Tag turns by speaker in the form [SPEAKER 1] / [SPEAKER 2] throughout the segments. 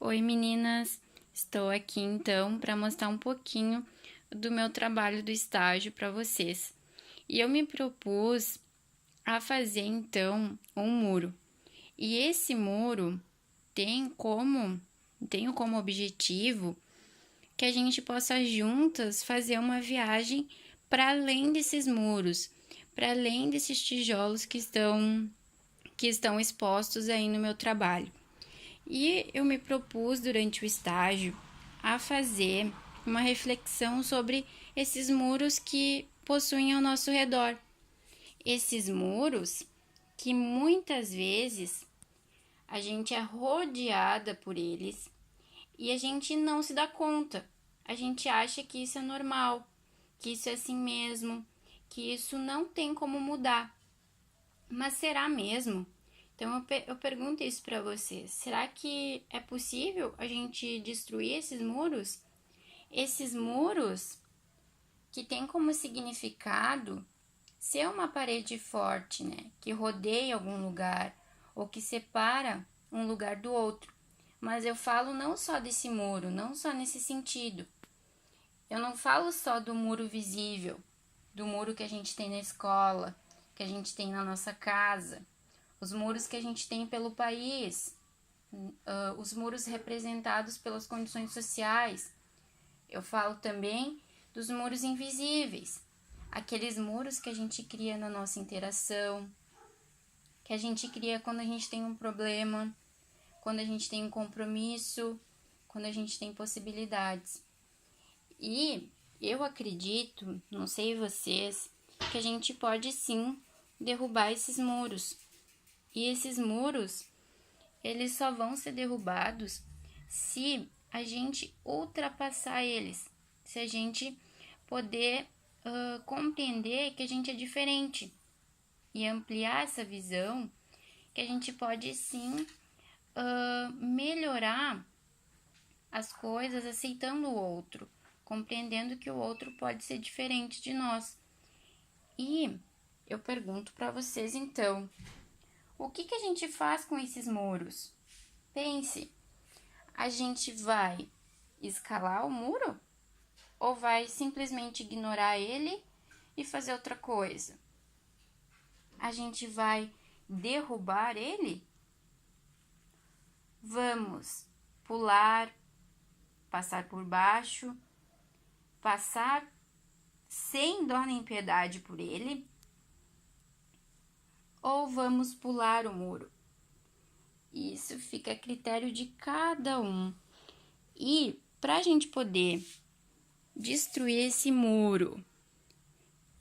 [SPEAKER 1] Oi meninas, estou aqui então para mostrar um pouquinho do meu trabalho do estágio para vocês. E eu me propus a fazer então um muro. E esse muro tenho como objetivo que a gente possa juntas fazer uma viagem para além desses muros, para além desses tijolos que estão expostos aí no meu trabalho. E eu me propus durante o estágio a fazer uma reflexão sobre esses muros que possuem ao nosso redor. Esses muros que muitas vezes a gente é rodeada por eles e a gente não se dá conta. A gente acha que isso é normal, que isso é assim mesmo, que isso não tem como mudar. Mas será mesmo? Então eu pergunto isso para vocês. Será que é possível a gente destruir esses muros? Esses muros que têm como significado ser uma parede forte, né? Que rodeia algum lugar ou que separa um lugar do outro. Mas eu falo não só desse muro, não só nesse sentido. Eu não falo só do muro visível, do muro que a gente tem na escola, que a gente tem na nossa casa, os muros que a gente tem pelo país, os muros representados pelas condições sociais. Eu falo também dos muros invisíveis, aqueles muros que a gente cria na nossa interação, que a gente cria quando a gente tem um problema, quando a gente tem um compromisso, quando a gente tem possibilidades. E eu acredito, não sei vocês, que a gente pode sim derrubar esses muros. E esses muros, eles só vão ser derrubados se a gente ultrapassar eles, se a gente poder compreender que a gente é diferente e ampliar essa visão, que a gente pode sim melhorar as coisas aceitando o outro, compreendendo que o outro pode ser diferente de nós. E eu pergunto para vocês então, o que a gente faz com esses muros? Pense, a gente vai escalar o muro ou vai simplesmente ignorar ele e fazer outra coisa? A gente vai derrubar ele? Vamos pular, passar por baixo, passar sem dó nem piedade por ele? Ou vamos pular o muro? Isso fica a critério de cada um. E para a gente poder destruir esse muro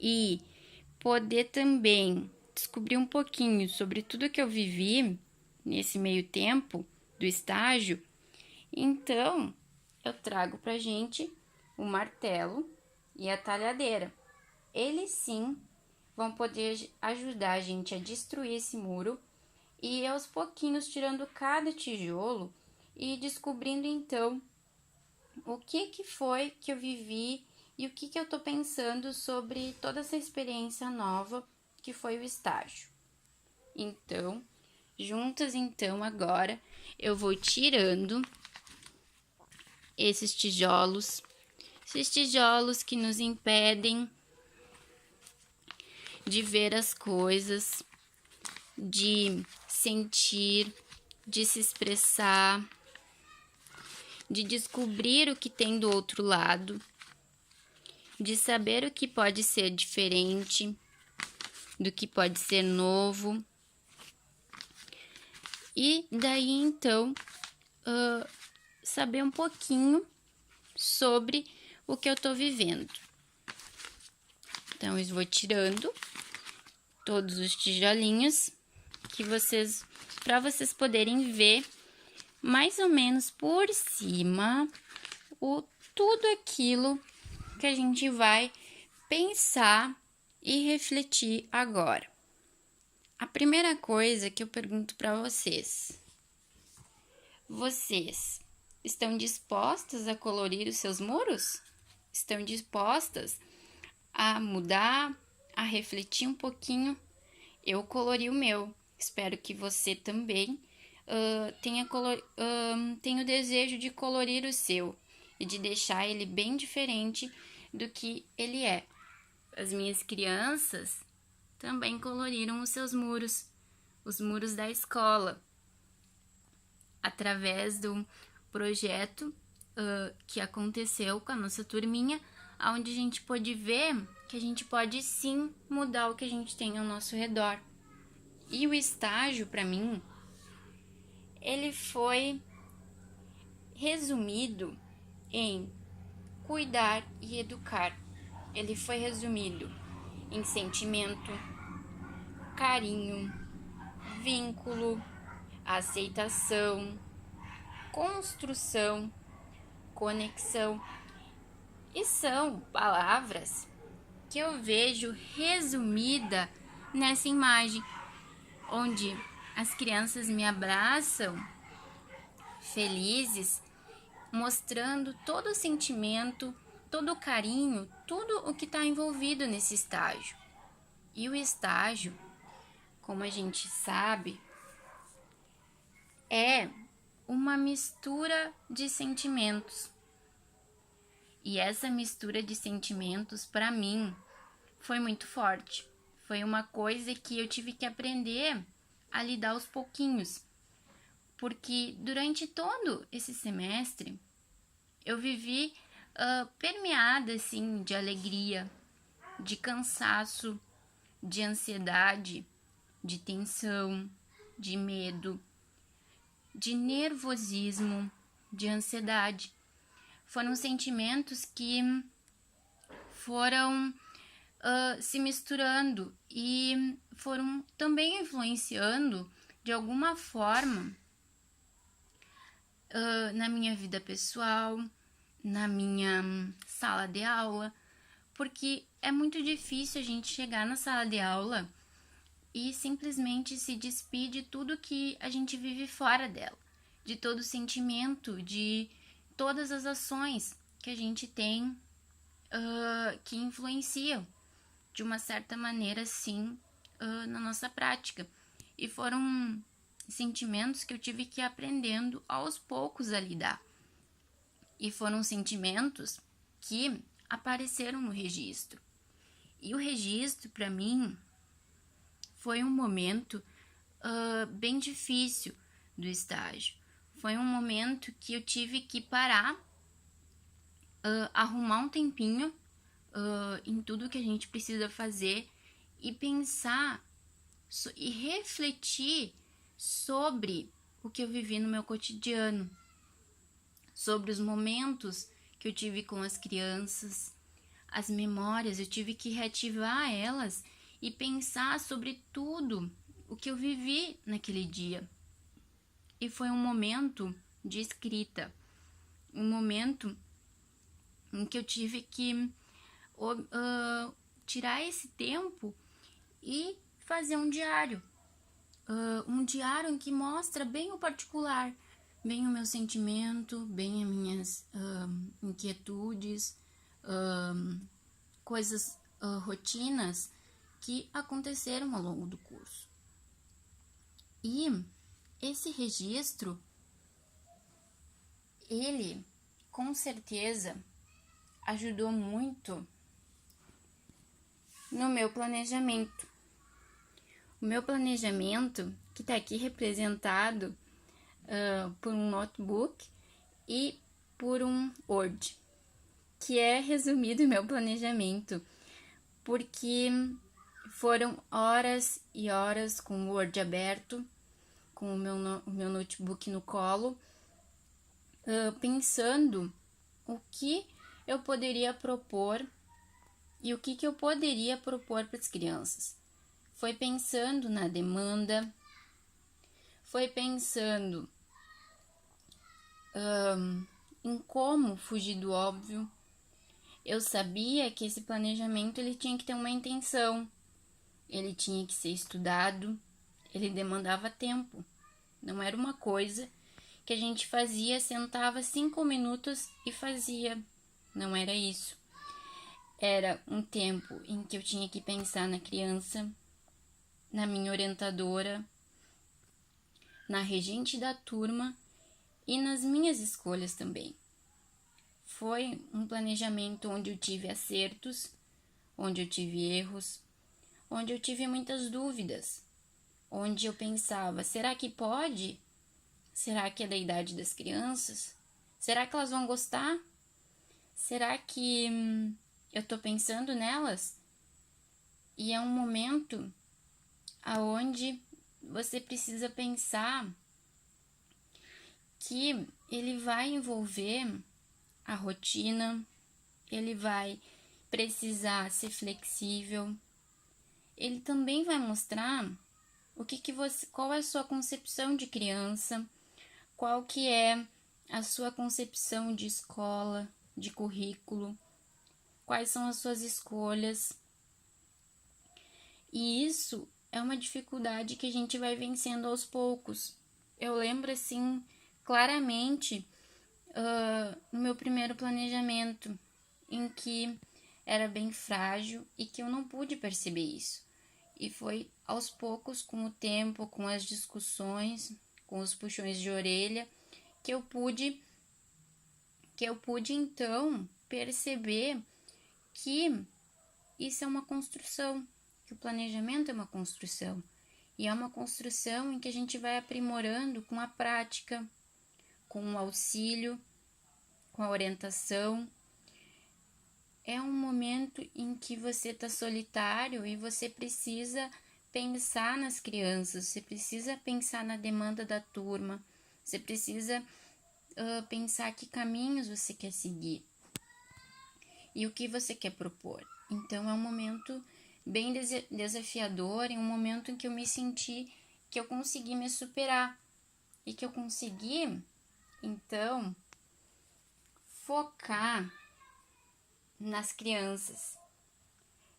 [SPEAKER 1] e poder também descobrir um pouquinho sobre tudo que eu vivi nesse meio tempo do estágio, então eu trago pra gente o martelo e a talhadeira. Eles sim vão poder ajudar a gente a destruir esse muro e aos pouquinhos tirando cada tijolo e descobrindo então o que foi que eu vivi e o que eu tô pensando sobre toda essa experiência nova que foi o estágio. Então, juntas então agora eu vou tirando esses tijolos que nos impedem de ver as coisas, de sentir, de se expressar, de descobrir o que tem do outro lado, de saber o que pode ser diferente, do que pode ser novo. E daí então saber um pouquinho sobre o que eu tô vivendo. Então eu vou tirando todos os tijolinhos para vocês poderem ver mais ou menos por cima tudo aquilo que a gente vai pensar e refletir agora. A primeira coisa que eu pergunto para vocês estão dispostas a colorir os seus muros? Estão dispostas a mudar, a refletir um pouquinho? Eu colori o meu. Espero que você também tenha o desejo de colorir o seu e de deixar ele bem diferente do que ele é. As minhas crianças também coloriram os seus muros, os muros da escola, através do projeto que aconteceu com a nossa turminha, onde a gente pôde ver que a gente pode sim mudar o que a gente tem ao nosso redor. E o estágio, para mim, ele foi resumido em cuidar e educar. Ele foi resumido em sentimento, carinho, vínculo, aceitação, construção, conexão. E são palavras que eu vejo resumida nessa imagem, onde as crianças me abraçam felizes, mostrando todo o sentimento, todo o carinho, tudo o que está envolvido nesse estágio. E o estágio, como a gente sabe, é uma mistura de sentimentos. E essa mistura de sentimentos, para mim, foi muito forte. Foi uma coisa que eu tive que aprender a lidar aos pouquinhos. Porque durante todo esse semestre, eu vivi permeada, assim, de alegria, de cansaço, de ansiedade, de tensão, de medo, de nervosismo, de ansiedade. Foram sentimentos que foram se misturando e foram também influenciando de alguma forma na minha vida pessoal, na minha sala de aula, porque é muito difícil a gente chegar na sala de aula e simplesmente se despir de tudo que a gente vive fora dela, de todo o sentimento, de todas as ações que a gente tem que influenciam de uma certa maneira, sim, na nossa prática. E foram sentimentos que eu tive que ir aprendendo aos poucos a lidar. E foram sentimentos que apareceram no registro. E o registro, para mim, foi um momento bem difícil do estágio. Foi um momento que eu tive que parar, arrumar um tempinho em tudo que a gente precisa fazer e pensar e refletir sobre o que eu vivi no meu cotidiano, sobre os momentos que eu tive com as crianças, as memórias, eu tive que reativar elas e pensar sobre tudo o que eu vivi naquele dia. E foi um momento de escrita, um momento em que eu tive que tirar esse tempo e fazer um diário. Um diário em que mostra bem o particular, bem o meu sentimento, bem as minhas inquietudes, coisas, rotinas que aconteceram ao longo do curso. E esse registro, ele com certeza ajudou muito no meu planejamento. O meu planejamento, que está aqui representado por um notebook e por um Word, que é resumido o meu planejamento, porque foram horas e horas com o Word aberto, com o meu notebook no colo, pensando o que eu poderia propor e o que eu poderia propor para as crianças. Foi pensando na demanda, foi pensando em como fugir do óbvio. Eu sabia que esse planejamento ele tinha que ter uma intenção, ele tinha que ser estudado, ele demandava tempo. Não era uma coisa que a gente fazia, sentava 5 minutos e fazia. Não era isso. Era um tempo em que eu tinha que pensar na criança, na minha orientadora, na regente da turma e nas minhas escolhas também. Foi um planejamento onde eu tive acertos, onde eu tive erros, onde eu tive muitas dúvidas, onde eu pensava, será que pode? Será que é da idade das crianças? Será que elas vão gostar? Será que eu tô pensando nelas? E é um momento aonde você precisa pensar que ele vai envolver a rotina, ele vai precisar ser flexível, ele também vai mostrar qual é a sua concepção de criança, qual que é a sua concepção de escola, de currículo, quais são as suas escolhas. E isso é uma dificuldade que a gente vai vencendo aos poucos. Eu lembro assim claramente no meu primeiro planejamento, em que era bem frágil e que eu não pude perceber isso. E foi aos poucos, com o tempo, com as discussões, com os puxões de orelha, que eu pude então perceber que isso é uma construção, que o planejamento é uma construção. E é uma construção em que a gente vai aprimorando com a prática, com o auxílio, com a orientação. É um momento em que você está solitário e você precisa pensar nas crianças, você precisa pensar na demanda da turma, você precisa pensar que caminhos você quer seguir e o que você quer propor. Então é um momento bem desafiador, é um momento em que eu me senti que eu consegui me superar e que eu consegui, então, focar nas crianças.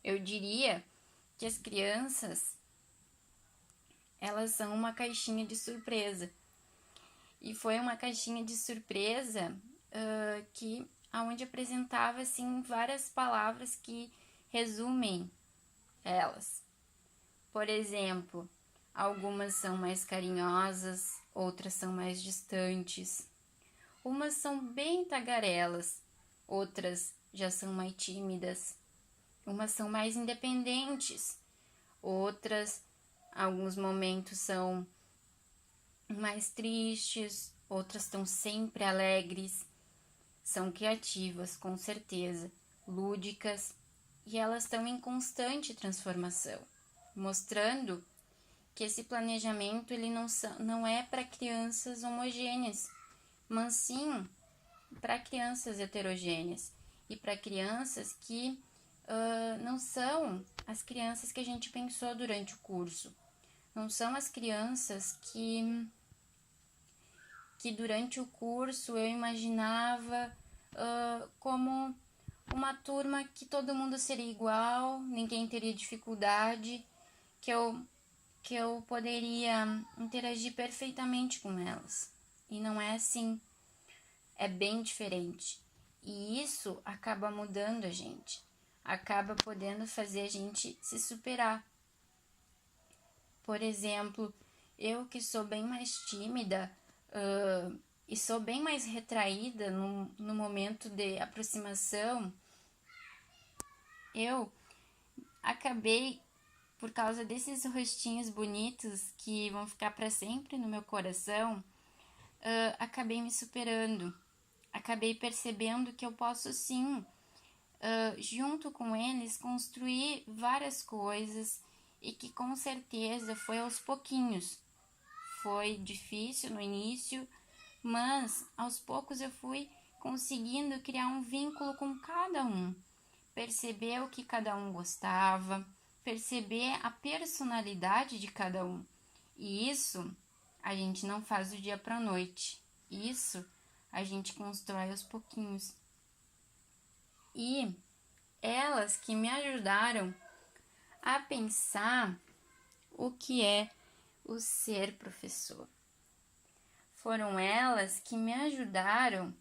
[SPEAKER 1] Eu diria que as crianças, elas são uma caixinha de surpresa. E foi uma caixinha de surpresa onde apresentava assim, várias palavras que resumem elas. Por exemplo, algumas são mais carinhosas, outras são mais distantes. Umas são bem tagarelas, outras já são mais tímidas. Umas são mais independentes, outras, alguns momentos são mais tristes, outras estão sempre alegres, são criativas, com certeza, lúdicas, e elas estão em constante transformação, mostrando que esse planejamento ele não é para crianças homogêneas, mas sim para crianças heterogêneas e para crianças que não são as crianças que a gente pensou durante o curso, não são as crianças que durante o curso eu imaginava como uma turma que todo mundo seria igual, ninguém teria dificuldade, que eu poderia interagir perfeitamente com elas. E não é assim, é bem diferente. E isso acaba mudando a gente, acaba podendo fazer a gente se superar. Por exemplo, eu que sou bem mais tímida e sou bem mais retraída no momento de aproximação, eu acabei, por causa desses rostinhos bonitos que vão ficar para sempre no meu coração, acabei me superando, acabei percebendo que eu posso sim, junto com eles, construir várias coisas e que com certeza foi aos pouquinhos. Foi difícil no início, mas aos poucos eu fui conseguindo criar um vínculo com cada um, perceber o que cada um gostava, perceber a personalidade de cada um. E isso a gente não faz do dia para a noite, isso a gente constrói aos pouquinhos. E elas que me ajudaram a pensar o que é o ser professor. Foram elas que me ajudaram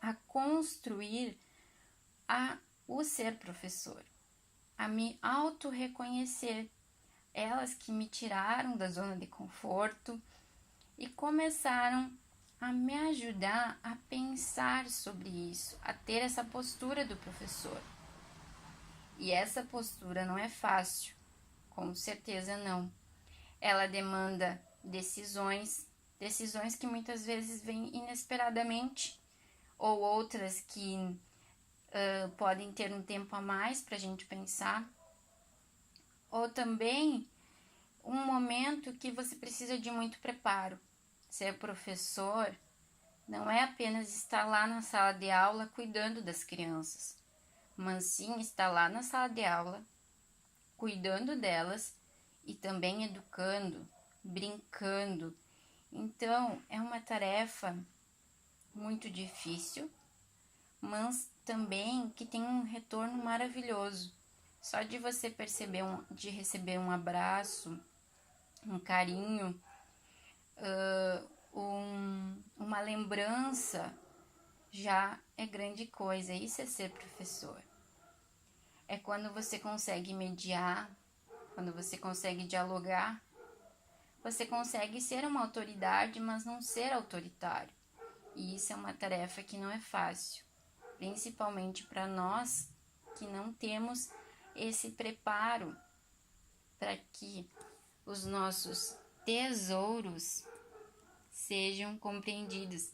[SPEAKER 1] a construir o ser professor, a me auto-reconhecer. elas que me tiraram da zona de conforto e começaram a me ajudar a pensar sobre isso, a ter essa postura do professor. E essa postura não é fácil, com certeza não. Ela demanda decisões que muitas vezes vêm inesperadamente, ou outras que podem ter um tempo a mais para a gente pensar, ou também um momento que você precisa de muito preparo. Ser professor não é apenas estar lá na sala de aula cuidando das crianças, mas sim estar lá na sala de aula, cuidando delas e também educando, brincando. Então, é uma tarefa muito difícil, mas também que tem um retorno maravilhoso. Só de você de receber um abraço, um carinho, uma lembrança, já é grande coisa. Isso é ser professor. É quando você consegue mediar, quando você consegue dialogar, você consegue ser uma autoridade, mas não ser autoritário. E isso é uma tarefa que não é fácil, principalmente para nós que não temos esse preparo para que os nossos tesouros sejam compreendidos.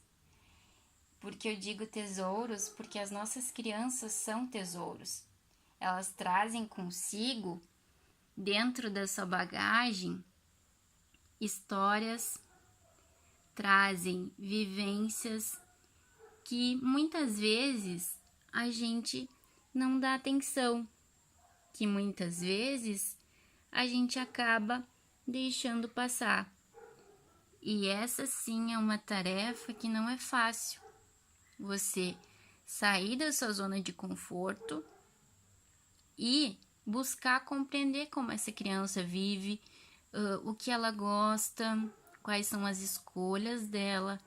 [SPEAKER 1] Porque eu digo tesouros porque as nossas crianças são tesouros. Elas trazem consigo, dentro da sua bagagem, histórias, trazem vivências que muitas vezes a gente não dá atenção, que muitas vezes a gente acaba deixando passar. E essa sim é uma tarefa que não é fácil. Você sair da sua zona de conforto e buscar compreender como essa criança vive, o que ela gosta, quais são as escolhas dela,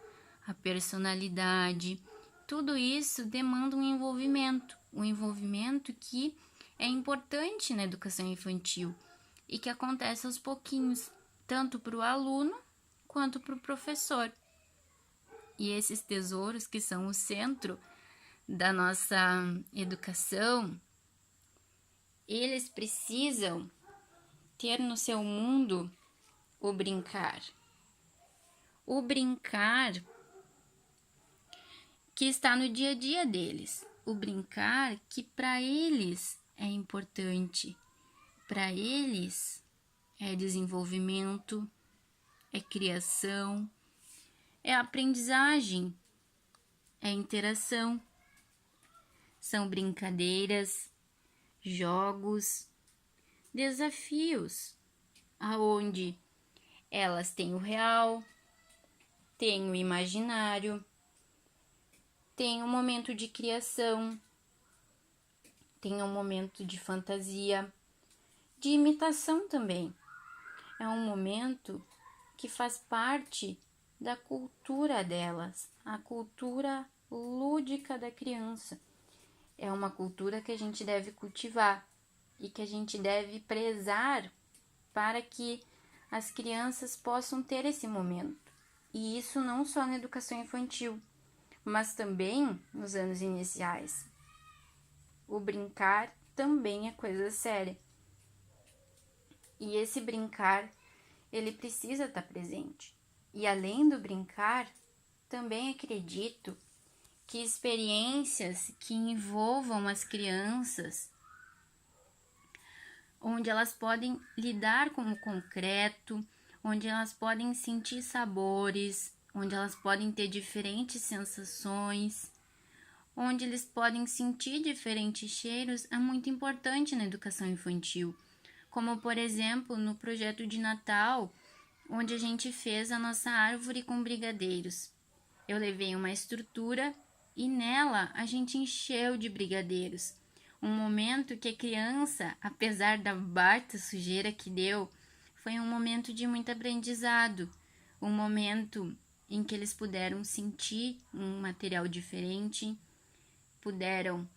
[SPEAKER 1] a personalidade. Tudo isso demanda um envolvimento que é importante na educação infantil e que acontece aos pouquinhos, tanto para o aluno quanto para o professor. E esses tesouros que são o centro da nossa educação, eles precisam ter no seu mundo o brincar. O brincar que está no dia a dia deles. O brincar que para eles é importante. Para eles é desenvolvimento, é criação, é aprendizagem, é interação. São brincadeiras, jogos, desafios, aonde elas têm o real, têm o imaginário, têm um momento de criação, têm um momento de fantasia, de imitação também. É um momento que faz parte da cultura delas, a cultura lúdica da criança. É uma cultura que a gente deve cultivar e que a gente deve prezar para que as crianças possam ter esse momento. E isso não só na educação infantil, mas também nos anos iniciais. O brincar também é coisa séria. E esse brincar, ele precisa estar presente. E além do brincar, também acredito que experiências que envolvam as crianças, onde elas podem lidar com o concreto, onde elas podem sentir sabores, onde elas podem ter diferentes sensações, onde eles podem sentir diferentes cheiros, é muito importante na educação infantil. Como, por exemplo, no projeto de Natal, onde a gente fez a nossa árvore com brigadeiros. Eu levei uma estrutura e nela a gente encheu de brigadeiros. Um momento que a criança, apesar da baita sujeira que deu, foi um momento de muito aprendizado. Um momento em que eles puderam sentir um material diferente, puderam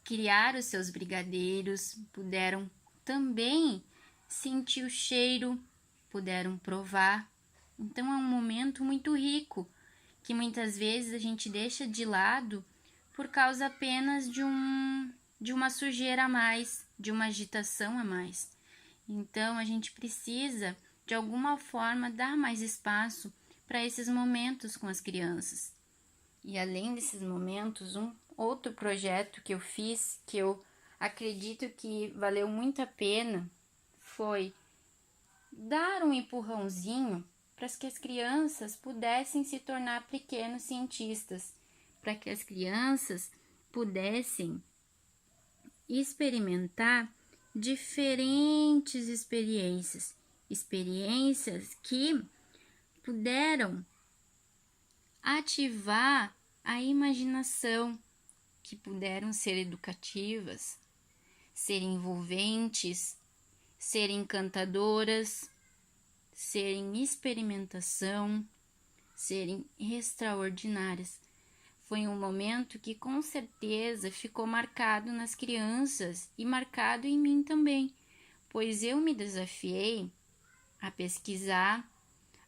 [SPEAKER 1] criar os seus brigadeiros, puderam também sentir o cheiro, puderam provar. Então é um momento muito rico, que muitas vezes a gente deixa de lado por causa apenas de uma sujeira a mais, de uma agitação a mais. Então a gente precisa, de alguma forma, dar mais espaço para esses momentos com as crianças. E além desses momentos, um outro projeto que eu fiz, que eu acredito que valeu muito a pena, foi dar um empurrãozinho para que as crianças pudessem se tornar pequenos cientistas, para que as crianças pudessem experimentar diferentes experiências que puderam ativar a imaginação, que puderam ser educativas, ser envolventes, ser encantadoras, serem experimentação, serem extraordinárias. Foi um momento que com certeza ficou marcado nas crianças e marcado em mim também, pois eu me desafiei a pesquisar,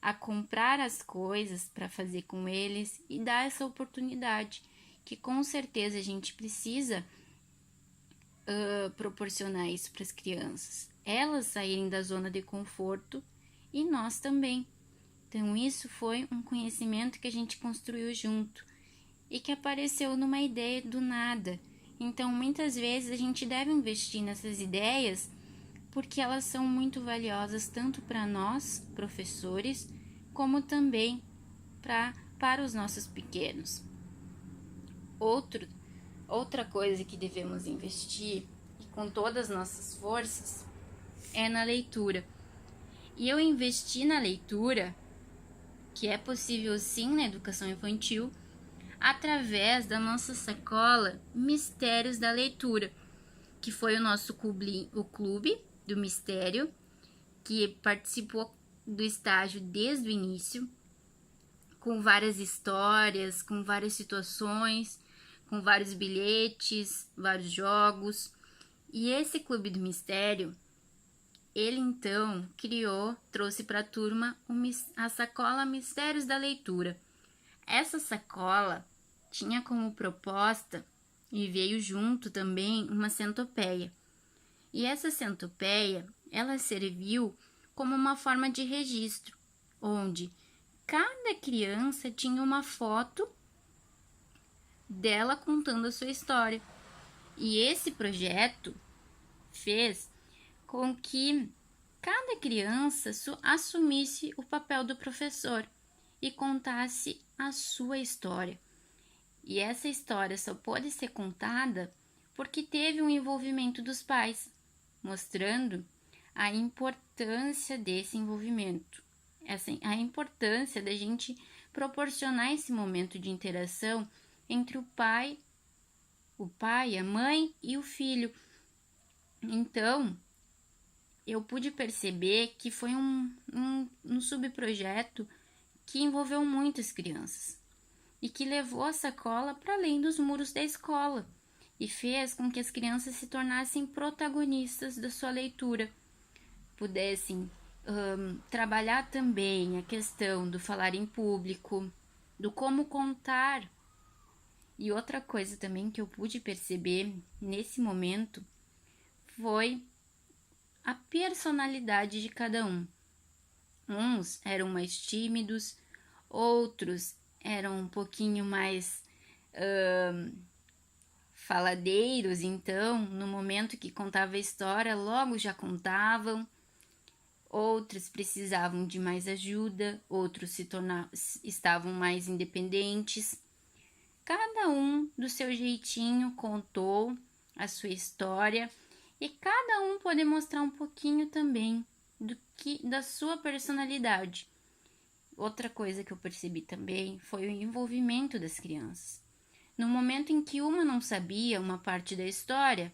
[SPEAKER 1] a comprar as coisas para fazer com eles e dar essa oportunidade, que com certeza a gente precisa proporcionar isso para as crianças, elas saírem da zona de conforto e nós também. Então isso foi um conhecimento que a gente construiu junto e que apareceu numa ideia do nada. Então muitas vezes a gente deve investir nessas ideias porque elas são muito valiosas tanto para nós, professores, como também para os nossos pequenos. Outra coisa que devemos investir, e com todas as nossas forças, é na leitura. E eu investi na leitura, que é possível sim na educação infantil, através da nossa sacola Mistérios da Leitura, que foi o nosso clube do Mistério, que participou do estágio desde o início, com várias histórias, com várias situações, com vários bilhetes, vários jogos. E esse Clube do Mistério, ele então trouxe para a turma a sacola Mistérios da Leitura. Essa sacola tinha como proposta, e veio junto também, uma centopeia. E essa centopeia, ela serviu como uma forma de registro, onde cada criança tinha uma foto dela contando a sua história. E esse projeto fez com que cada criança assumisse o papel do professor e contasse a sua história. E essa história só pôde ser contada porque teve um envolvimento dos pais, mostrando a importância desse envolvimento, a importância da gente proporcionar esse momento de interação entre o pai, a mãe e o filho. Então, eu pude perceber que foi um subprojeto que envolveu muitas crianças e que levou a sacola para além dos muros da escola e fez com que as crianças se tornassem protagonistas da sua leitura, pudessem trabalhar também a questão do falar em público, do como contar. E outra coisa também que eu pude perceber nesse momento foi a personalidade de cada um. Uns eram mais tímidos, outros eram um pouquinho mais faladeiros, então, no momento que contava a história, logo já contavam. Outros precisavam de mais ajuda, outros estavam mais independentes. Cada um do seu jeitinho contou a sua história e cada um pode mostrar um pouquinho também da sua personalidade. Outra coisa que eu percebi também foi o envolvimento das crianças. No momento em que uma não sabia uma parte da história,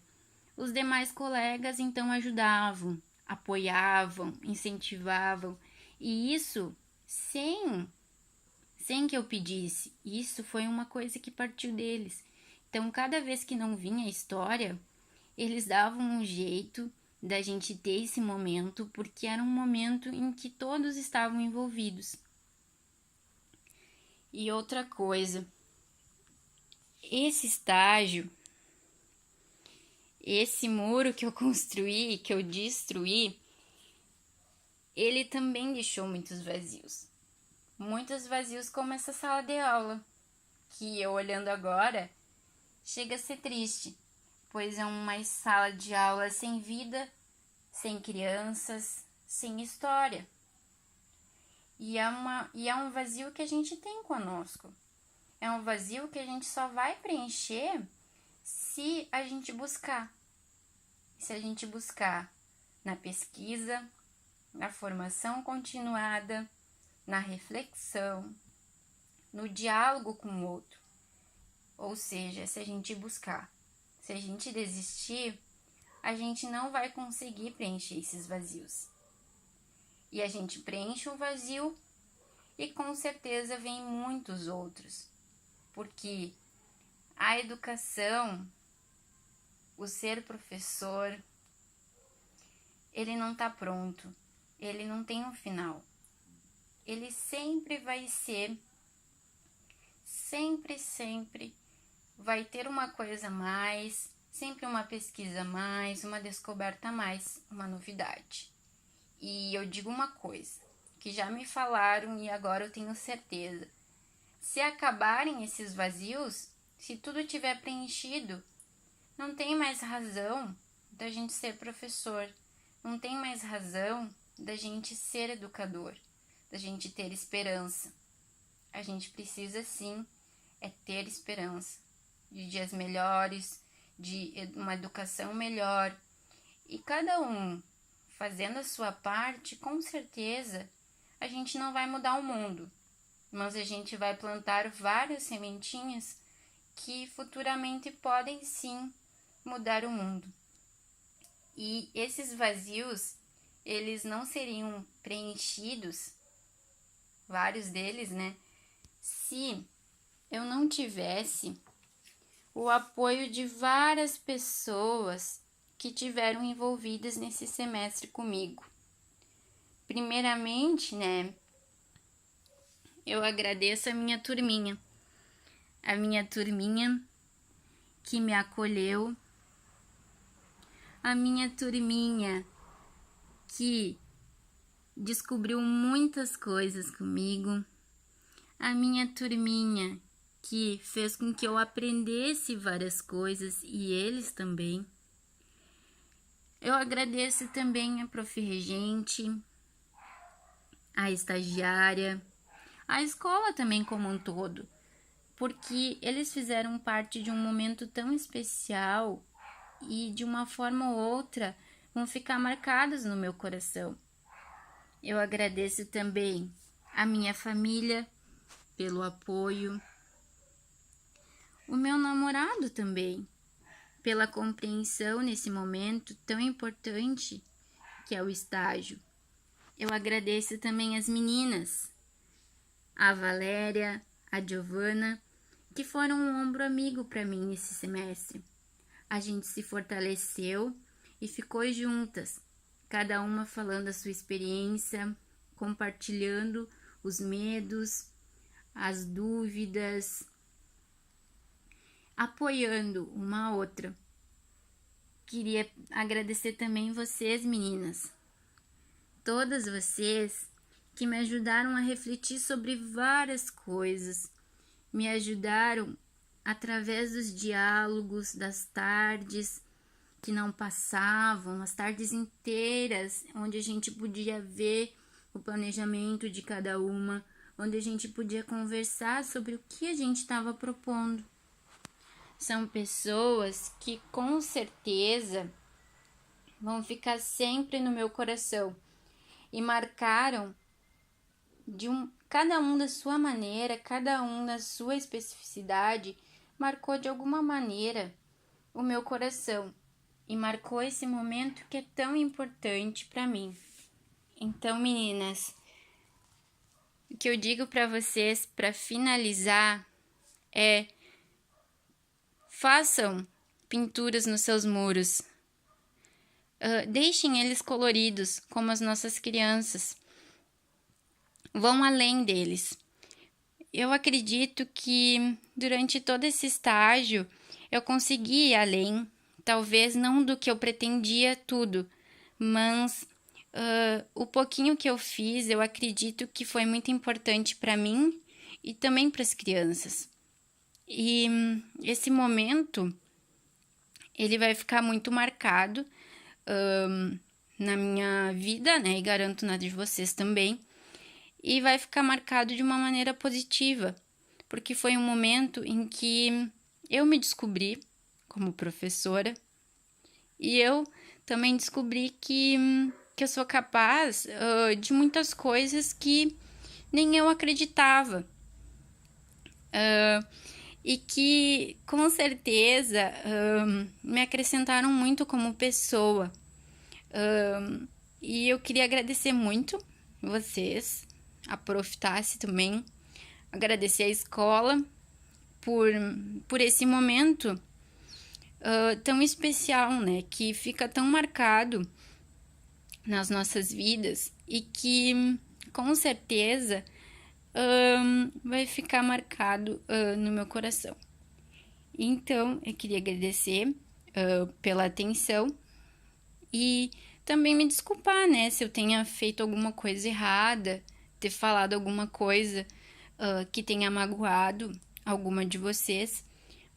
[SPEAKER 1] os demais colegas então ajudavam, apoiavam, incentivavam, e isso sem que eu pedisse. Isso foi uma coisa que partiu deles. Então, cada vez que não vinha a história, eles davam um jeito da gente ter esse momento, porque era um momento em que todos estavam envolvidos. E outra coisa, esse estágio, esse muro que eu construí, que eu destruí, ele também deixou muitos vazios. Muitos vazios como essa sala de aula, que eu olhando agora, chega a ser triste, pois é uma sala de aula sem vida, sem crianças, sem história. E é um vazio que a gente tem conosco. É um vazio que a gente só vai preencher se a gente buscar. Se a gente buscar na pesquisa, na formação continuada, na reflexão, no diálogo com o outro. Ou seja, se a gente buscar. Se a gente desistir, a gente não vai conseguir preencher esses vazios. E a gente preenche um vazio e com certeza vem muitos outros. Porque a educação, o ser professor, ele não está pronto, ele não tem um final. Ele sempre vai ser, sempre vai ter uma coisa a mais, sempre uma pesquisa a mais, uma descoberta a mais, uma novidade. E eu digo uma coisa, que já me falaram e agora eu tenho certeza. Se acabarem esses vazios, se tudo tiver preenchido, não tem mais razão da gente ser professor, não tem mais razão da gente ser educador, da gente ter esperança. A gente precisa sim ter esperança de dias melhores, de uma educação melhor. E cada um fazendo a sua parte, com certeza a gente não vai mudar o mundo, mas a gente vai plantar várias sementinhas que futuramente podem sim mudar o mundo. E esses vazios, eles não seriam preenchidos, vários deles, né, se eu não tivesse o apoio de várias pessoas que tiveram envolvidas nesse semestre comigo. Primeiramente, né, eu agradeço a minha turminha que me acolheu, a minha turminha que descobriu muitas coisas comigo, a minha turminha que fez com que eu aprendesse várias coisas e eles também. Eu agradeço também a Prof. Regente, a estagiária, a escola também como um todo, porque eles fizeram parte de um momento tão especial e de uma forma ou outra vão ficar marcados no meu coração. Eu agradeço também a minha família pelo apoio, o meu namorado também, pela compreensão nesse momento tão importante que é o estágio. Eu agradeço também as meninas, a Valéria, a Giovana, que foram um ombro amigo para mim nesse semestre. A gente se fortaleceu e ficou juntas, cada uma falando a sua experiência, compartilhando os medos, as dúvidas, apoiando uma a outra. Queria agradecer também vocês, meninas, todas vocês que me ajudaram a refletir sobre várias coisas, me ajudaram através dos diálogos, das tardes que não passavam, as tardes inteiras, onde a gente podia ver o planejamento de cada uma, onde a gente podia conversar sobre o que a gente estava propondo. São pessoas que com certeza vão ficar sempre no meu coração e marcaram cada um da sua maneira, cada um na sua especificidade, marcou de alguma maneira o meu coração e marcou esse momento que é tão importante para mim. Então, meninas, o que eu digo para vocês para finalizar é: façam pinturas nos seus muros, Deixem eles coloridos, como as nossas crianças. Vão além deles. Eu acredito que durante todo esse estágio eu consegui ir além, talvez não do que eu pretendia tudo, mas o pouquinho que eu fiz, eu acredito que foi muito importante para mim e também para as crianças. E esse momento, ele vai ficar muito marcado na minha vida, né? E garanto na de vocês também. E vai ficar marcado de uma maneira positiva, porque foi um momento em que eu me descobri como professora e eu também descobri que eu sou capaz de muitas coisas que nem eu acreditava. E que com certeza me acrescentaram muito como pessoa. E eu queria agradecer muito vocês, a Prof. Tassi também, agradecer a escola por esse momento tão especial, né? Que fica tão marcado nas nossas vidas e que com certeza vai ficar marcado no meu coração. Então, eu queria agradecer pela atenção e também me desculpar, né, se eu tenha feito alguma coisa errada, ter falado alguma coisa que tenha magoado alguma de vocês,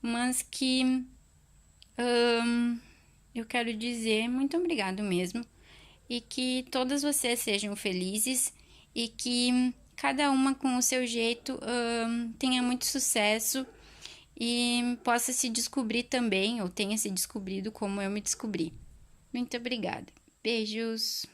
[SPEAKER 1] mas que eu quero dizer muito obrigado mesmo e que todas vocês sejam felizes e que cada uma com o seu jeito tenha muito sucesso e possa se descobrir também, ou tenha se descobrido como eu me descobri. Muito obrigada. Beijos!